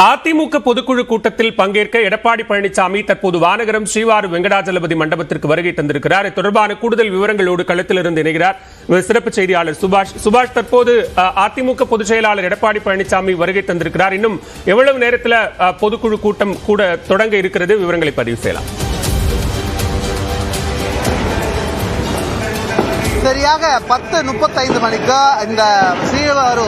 அதிமுக பொதுக்குழு கூட்டத்தில் பங்கேற்க எடப்பாடி பழனிசாமி தற்போது வானகரம் ஸ்ரீவாரு வெங்கடாஜலபதி மண்டபத்திற்கு வருகை தந்திருக்கிறார். இது தொடர்பான கூடுதல் விவரங்களோடு களத்தில் இருந்து இணைகிறார் சிறப்பு செய்தியாளர் சுபாஷ். தற்போது அதிமுக பொதுச் செயலாளர் எடப்பாடி பழனிசாமி வருகை தந்திருக்கிறார். இன்னும் எவ்வளவு நேரத்தில் பொதுக்குழு கூட்டம் கூட தொடங்க இருக்கிறது? விவரங்களை பதிவு செய்யலாம். சரியாக 10:35 மணிக்கு இந்த ஸ்ரீவாரு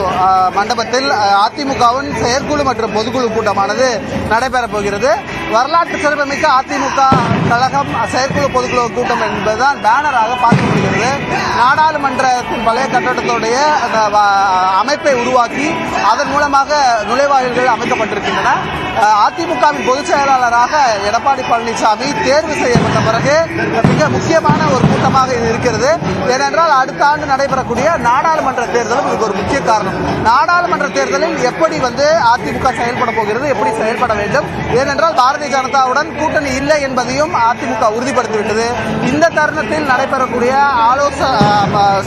மண்டபத்தில் அதிமுகவின் செயற்குழு மற்றும் பொதுக்குழு கூட்டமானது நடைபெறப் போகிறது. வரலாற்று சிறப்புமிக்க அதிமுக கழகம் செயற்குழு பொதுக்குழு கூட்டம் என்பதுதான் பேனராக பார்க்கப்படுகிறது. நாடாளுமன்றத்தின் பழைய கட்டடத்துடைய அமைப்பை உருவாக்கி அதன் மூலமாக நுழைவாயில்கள் அமைக்கப்பட்டிருக்கின்றன. அதிமுகவின் பொதுச் செயலாளராக எடப்பாடி பழனிசாமி தேர்வு செய்யப்பட்ட பிறகு மிக முக்கியமான ஒரு கூட்டமாக இது இருக்கிறது. ஏனென்றால் அடுத்த ஆண்டு நடைபெறக்கூடிய நாடாளுமன்ற தேர்தலும் இதுக்கு ஒரு முக்கிய காரணம். நாடாளுமன்ற தேர்தலில் எப்படி அதிமுக செயல்பட போகிறது, எப்படி செயல்பட வேண்டும், ஏனென்றால் பாரதிய ஜனதாவுடன் கூட்டணி இல்லை என்பதையும் அதிமுக உறுதிப்படுத்திவிட்டது. இந்த தருணத்தில் நடைபெறக்கூடிய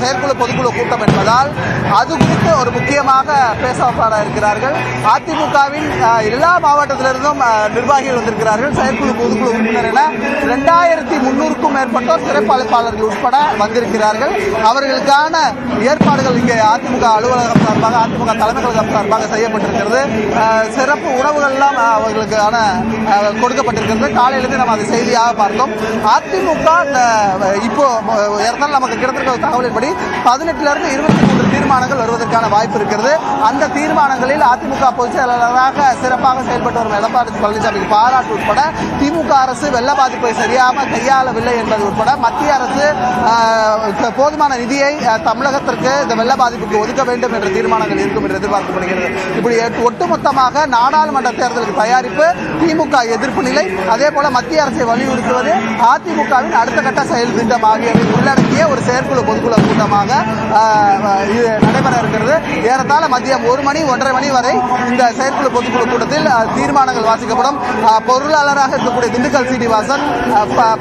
செயற்குழு பொதுக்குழு கூட்டம் என்பதால் அது குறித்து ஒரு முக்கியமாக பேசப்பட இருக்கிறார்கள். அதிமுகவின் எல்லா மாவட்டத்திலிருந்தும் நிர்வாகிகள் வந்திருக்கிறார்கள். செயற்குழு பொதுக்குழு உறுப்பினர் என 2300க்கும் மேற்பட்டோர் சிறப்பு அழைப்பாளர்கள் உட்பட வந்திருக்கிறார்கள். அவர்களுக்கான ஏற்பாடுகள் இங்கே அதிமுக அலுவலகம் சார்பாக, அதிமுக தலைமை கழகம் சார்பாக செய்யப்பட்டிருக்கிறது. சிறப்பு உணவுகள் எல்லாம் அவர்களுக்கான கொடுக்கப்பட்டிருக்கிறது. காலையிலிருந்து நம்ம அதை செய்தியாக பார்த்தோம். அதிமுக இப்போ நமக்கு கிடைத்திருக்கிற தகவலின்படி 18லிருந்து 23 தீர்மானங்கள் வருவதற்கான வாய்ப்பு இருக்கிறது. அந்த தீர்மானங்களில் அதிமுக பொதுச் செயலாளராக சிறப்பாக செயல்பட்டு வரும் எடப்பாடி பழனிசாமிக்கு பாராட்டு உட்பட, திமுக அரசு வெள்ள பாதிப்பை சரியாக கையாளவில்லை என்பது உட்பட, மத்திய அரசு போதுமான நிதியை தமிழகத்திற்கு இந்த வெள்ள பாதிப்புக்கு ஒதுக்க வேண்டும் என்ற தீர்மானங்கள் இருக்கும் என்று எதிர்பார்க்கப்படுகிறது. இப்படி ஒட்டுமொத்தமாக நாடாளுமன்ற தேர்தலுக்கு தயாரிப்பு, திமுக எதிர்ப்பு நிலை, அதே போல மத்திய அரசை வலியுறுத்துவது, அதிமுகவின் அடுத்த கட்ட செயல் திட்டம் ஆகியவை உள்ளடக்கிய ஒரு செயற்குழு பொதுக்குழு கூட்டமாக இது நடைபெற இருக்கிறது. ஏறத்தாழ மதியம் 1 மணி 1:30 மணி வரை இந்த செயற்குழு பொதுக்குழு கூட்டத்தில் தீர்மானங்கள் வாசிக்கப்படும். பொருளாளராக இருக்கக்கூடிய திண்டுக்கல் சீனிவாசன்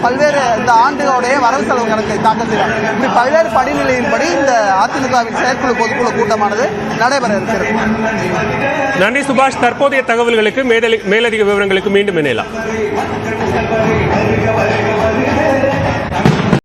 பல்வேறு இந்த ஆண்டுகளுடைய வரவு செலவு கணக்கை தாக்கல் செய்வார். இப்படி பல்வேறு படிநிலையின்படி இந்த அதிமுகவின் செயற்குழு பொதுக்குழு கூட்டமானது நடைபெற இருக்கிறது. நன்றி சுபாஷ். தற்போதைய தகவல்களுக்கு மேலதிக விவரங்களுக்கு மீண்டும் இணையலாம்.